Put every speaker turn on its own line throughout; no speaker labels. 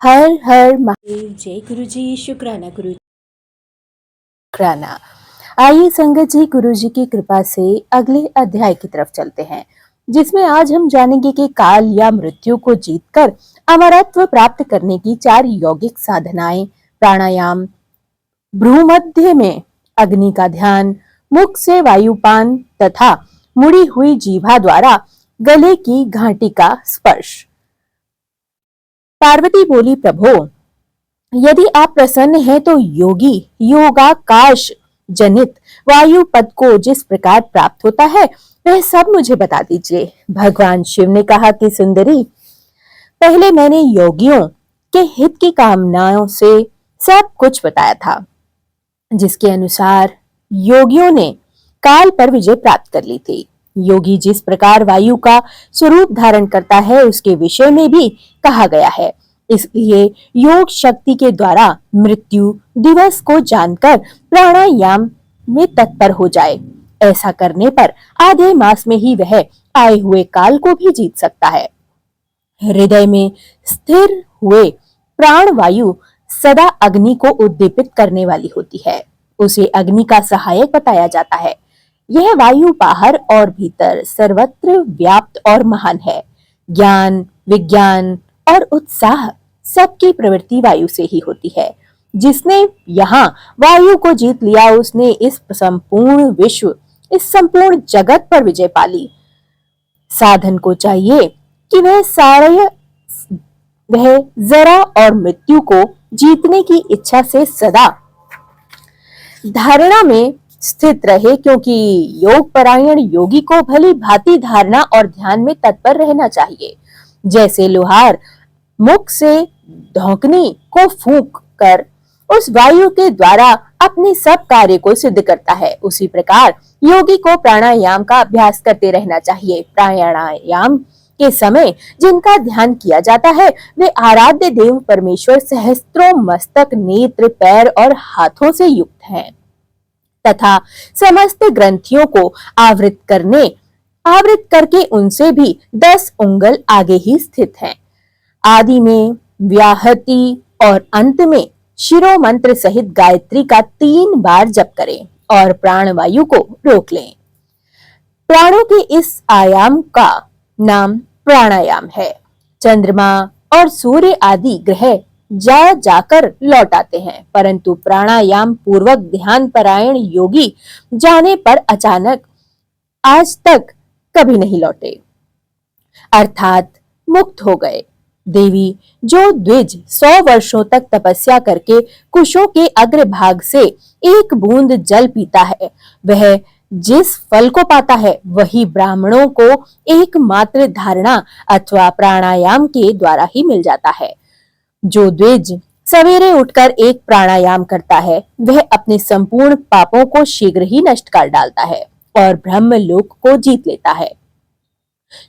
हर हर महादेव। जय गुरु जी। शुक्राना गुरु जी। शुक्राना। आइए संगत जी, गुरु जी की कृपा से अगले अध्याय की तरफ चलते हैं, जिसमें आज हम जानेंगे कि काल या मृत्यु को जीतकर अमरत्व प्राप्त करने की 4 यौगिक साधनाएं। प्राणायाम, भ्रूमध्य में अग्नि का ध्यान, मुख से वायुपान तथा मुड़ी हुई जीभा द्वारा गले की घाटी का स्पर्श। पार्वती बोली, प्रभो यदि आप प्रसन्न हैं तो योगी योगाकाश जनित वायु पद को जिस प्रकार प्राप्त होता है वह सब मुझे बता दीजिए। भगवान शिव ने कहा कि सुंदरी, पहले मैंने योगियों के हित की कामनाओं से सब कुछ बताया था, जिसके अनुसार योगियों ने काल पर विजय प्राप्त कर ली थी। योगी जिस प्रकार वायु का स्वरूप धारण करता है उसके विषय में भी कहा गया है। इसलिए योग शक्ति के द्वारा मृत्यु दिवस को जानकर प्राणायाम में तत्पर हो जाए। ऐसा करने पर आधे मास में ही वह आए हुए काल को भी जीत सकता है। हृदय में स्थिर हुए प्राण वायु सदा अग्नि को उद्दीपित करने वाली होती है। उसे अग्नि का सहायक बताया जाता है। यह वायु बाहर और भीतर सर्वत्र व्याप्त और महान है। ज्ञान, विज्ञान और उत्साह सबकी प्रवृत्ति वायु से ही होती है। जिसने यहाँ वायु को जीत लिया उसने इस संपूर्ण विश्व, इस संपूर्ण जगत पर विजय पा ली। साधन को चाहिए कि वह जरा और मृत्यु को जीतने की इच्छा से सदा धारणा में स्थित रहे, क्योंकि योग परायण योगी को भली भांति धारणा और ध्यान में तत्पर रहना चाहिए। जैसे लोहार मुख से धौंकनी को फूंक कर उस वायु के द्वारा अपने सब कार्य को सिद्ध करता है, उसी प्रकार योगी को प्राणायाम का अभ्यास करते रहना चाहिए। प्राणायाम के समय जिनका ध्यान किया जाता है वे आराध्य देव परमेश्वर सहस्त्रों मस्तक, नेत्र, पैर और हाथों से युक्त हैं तथा समस्त ग्रंथियों को आवृत करके उनसे भी 10 उंगल आगे ही स्थित हैं। आदि में व्याहति और अंत में शिरो मंत्र सहित गायत्री का 3 बार जप करें और प्राण वायु को रोक लें। प्राणों के इस आयाम का नाम प्राणायाम है। चंद्रमा और सूर्य आदि ग्रह जाकर लौट आते हैं, परंतु प्राणायाम पूर्वक ध्यान परायण योगी जाने पर अचानक आज तक कभी नहीं लौटे, अर्थात मुक्त हो गए। देवी जो द्विज 100 वर्षों तक तपस्या करके कुशों के अग्रभाग से एक बूंद जल पीता है, वह जिस फल को पाता है वही ब्राह्मणों को एकमात्र धारणा अथवा प्राणायाम के द्वारा ही मिल जाता है। जो द्विज सवेरे उठकर एक प्राणायाम करता है वह अपने संपूर्ण पापों को शीघ्र ही नष्ट कर डालता है और ब्रह्म लोक को जीत लेता है।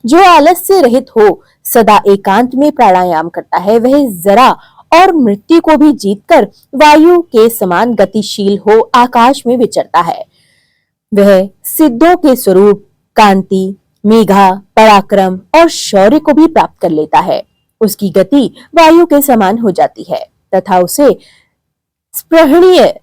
जो आलस से रहित हो सदा एकांत में प्राणायाम करता है वह जरा और मृत्यु को भी जीतकर वायु के समान गतिशील हो आकाश में विचरता है। वह सिद्धों के स्वरूप कांति, मेघा, पराक्रम और शौर्य को भी प्राप्त कर लेता है। उसकी गति वायु के समान हो जाती है तथा उसे स्पृहणीय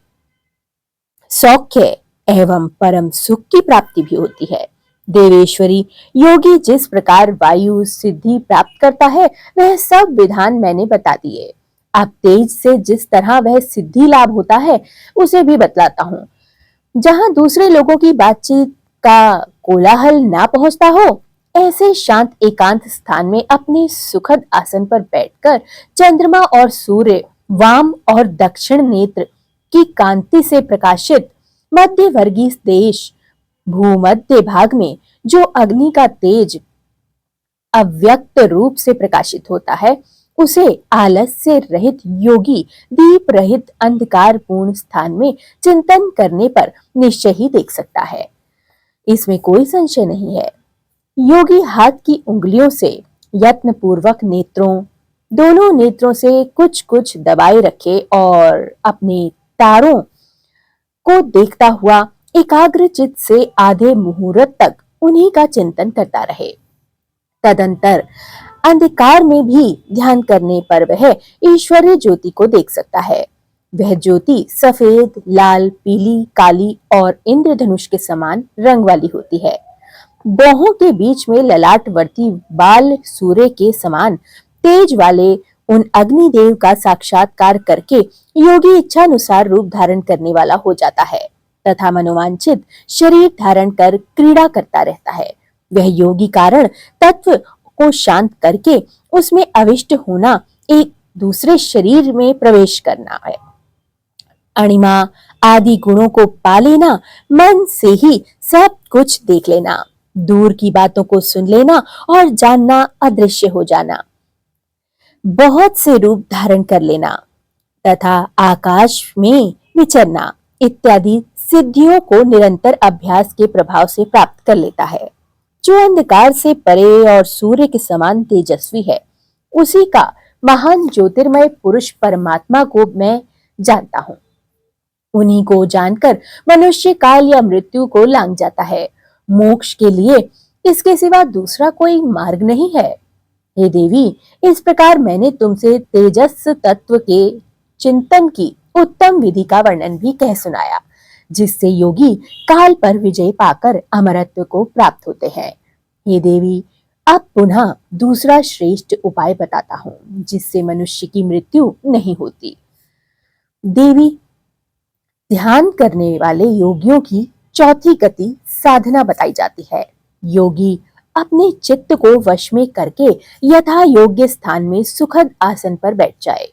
सौख्य एवं परम सुख की प्राप्ति भी होती है। देवेश्वरी, योगी जिस प्रकार वायु सिद्धि प्राप्त करता है वह सब विधान मैंने बता दिए। अब तेज से जिस तरह वह सिद्धि लाभ होता है उसे भी बतलाता हूँ। जहाँ दूसरे लोगों की बातचीत का कोलाहल ना पहुंचता हो, ऐसे शांत एकांत स्थान में अपने सुखद आसन पर बैठकर चंद्रमा और सूर्य वाम और दक्षिण नेत्र की कांति से प्रकाशित मध्यवर्गीय देश भूमध्य भाग में जो अग्नि का तेज अव्यक्त रूप से प्रकाशित होता है उसे आलस्य रहित योगी दीप रहित अंधकार पूर्ण स्थान में चिंतन करने पर निश्चय ही देख सकता है। इसमें कोई संशय नहीं है। योगी हाथ की उंगलियों से यत्न पूर्वक दोनों नेत्रों से कुछ कुछ दबाए रखे और अपने तारों को देखता हुआ एकाग्र चित्त से आधे मुहूर्त तक उन्हीं का चिंतन करता रहे। तदंतर अंधकार में भी ध्यान करने पर वह ईश्वरीय ज्योति को देख सकता है। वह ज्योति सफेद, लाल, पीली, काली और इंद्रधनुष के समान रंग वाली होती है। बाहों के बीच में ललाटवर्ती बाल सूर्य के समान तेज वाले उन अग्निदेव का साक्षात्कार करके योगी इच्छानुसार रूप धारण करने वाला हो जाता है तथा मनोवांछित शरीर धारण कर क्रीड़ा करता रहता है। वह योगी कारण तत्व को शांत करके उसमें अविष्ट होना, एक दूसरे शरीर में प्रवेश करना है। अणिमा आदि गुणों को पा लेना, मन से ही सब कुछ देख लेना, दूर की बातों को सुन लेना और जानना, अदृश्य हो जाना, बहुत से रूप धारण कर लेना तथा आकाश में विचरना इत्यादि सिद्धियों को निरंतर अभ्यास के प्रभाव से प्राप्त कर लेता है। जो अंधकार से परे और सूर्य के समान तेजस्वी है, उसी का महान ज्योतिर्मय पुरुष परमात्मा को मैं जानता हूँ। उन्हीं को जानकर मनुष्य काल या मृत्यु को लांघ जाता है। मोक्ष के लिए इसके सिवा दूसरा कोई मार्ग नहीं है। हे देवी, इस प्रकार मैंने तुमसे तेजस तत्व के चिंतन की उत्तम विधि का वर्णन भी कह सुनाया, जिससे योगी काल पर विजय पाकर अमरत्व को प्राप्त होते हैं। हे देवी, अब पुनः दूसरा श्रेष्ठ उपाय बताता हूँ, जिससे मनुष्य की मृत्यु नहीं होती। देवी, ध्यान करने वाले योगियों की चौथी गति साधना बताई जाती है। योगी अपने चित्त को वश में करके यथा योग्य स्थान में सुखद आसन पर बैठ जाए।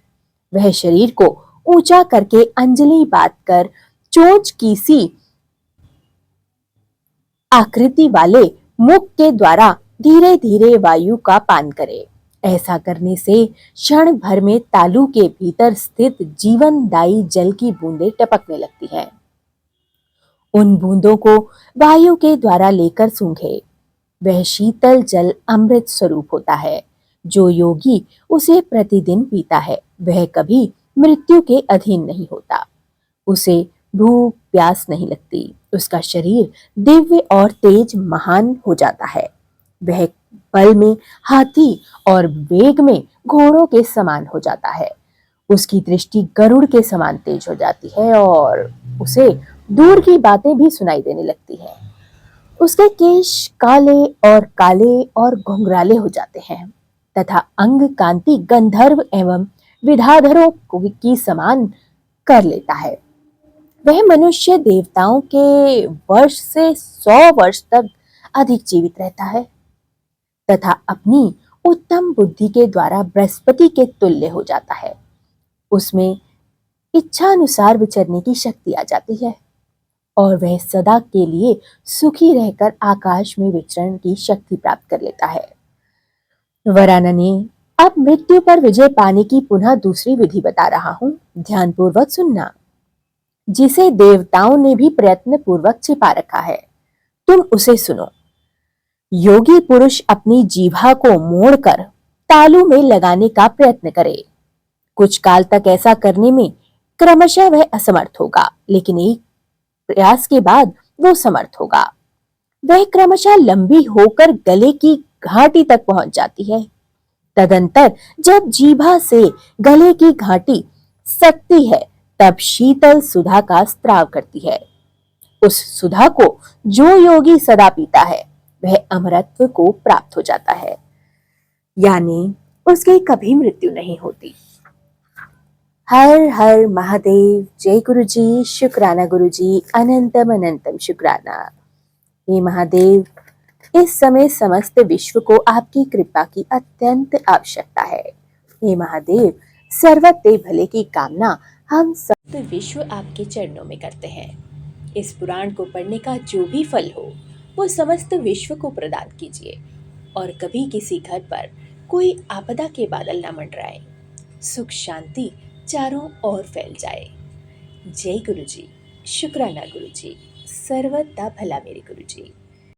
वह शरीर को ऊंचा करके अंजलि बांध कर चोंच की सी आकृति वाले मुख के द्वारा धीरे धीरे वायु का पान करे। ऐसा करने से क्षण भर में तालू के भीतर स्थित जीवनदायी जल की बूंदें टपकने लगती हैं। उन बूंदों को वायु के द्वारा लेकर सूंघे। वह शीतल जल अमृत स्वरूप होता है। जो योगी उसे प्रतिदिन पीता है, वह कभी मृत्यु के अधीन नहीं होता। उसे भूख प्यास नहीं लगती। उसका शरीर दिव्य और तेज महान हो जाता है। वह बल में हाथी और वेग में घोड़ों के समान हो जाता है। उसकी दृष्टि गरुड़ के समान तेज हो जाती है और उसे दूर की बातें भी सुनाई देने लगती है। उसके केश काले और घुंघराले हो जाते हैं तथा अंग कांति गंधर्व एवं विधाधरों की समान कर लेता है। वह मनुष्य देवताओं के वर्ष से 100 वर्ष तक अधिक जीवित रहता है तथा अपनी उत्तम बुद्धि के द्वारा बृहस्पति के तुल्य हो जाता है। उसमें इच्छानुसार विचरने की शक्ति आ जाती है और वह सदा के लिए सुखी रहकर आकाश में विचरण की शक्ति प्राप्त कर लेता है। वरानने, अब मृत्यु पर विजय पाने की पुनः दूसरी विधि बता रहा हूं, ध्यानपूर्वक सुनना, जिसे देवताओं ने भी प्रयत्न पूर्वक छिपा रखा है। तुम उसे सुनो। योगी पुरुष अपनी जीभा को मोड़कर तालू में लगाने का प्रयत्न करे। कुछ काल तक ऐसा करने में क्रमशः वह असमर्थ होगा, लेकिन एक प्रयास के बाद वो समर्थ होगा। वह क्रमशः लंबी होकर गले की घाटी तक पहुंच जाती है। तदंतर जब जीभा से गले की घाटी सकती है, तब शीतल सुधा का स्त्राव करती है। उस सुधा को जो योगी सदा पीता है, वह अमरत्व को प्राप्त हो जाता है, यानी उसकी कभी मृत्यु नहीं होती। हर हर महादेव। जय गुरु जी। शुक्राना गुरु जी, अनंतम अनंतम शुक्राना। हे महादेव, इस समय समस्त विश्व को आपकी कृपा की अत्यंत आवश्यकता है। हे महादेव, सर्वत्र भले की कामना हम समस्त विश्व आपके चरणों में करते हैं। इस पुराण को पढ़ने का जो भी फल हो, वो समस्त विश्व को प्रदान कीजिए और कभी किसी घर पर कोई आपदा के बादल न मंडराए। सुख शांति चारों ओर फैल जाए। जय गुरु जी। शुक्राना गुरु जी। सर्वदा भला मेरे गुरु जी।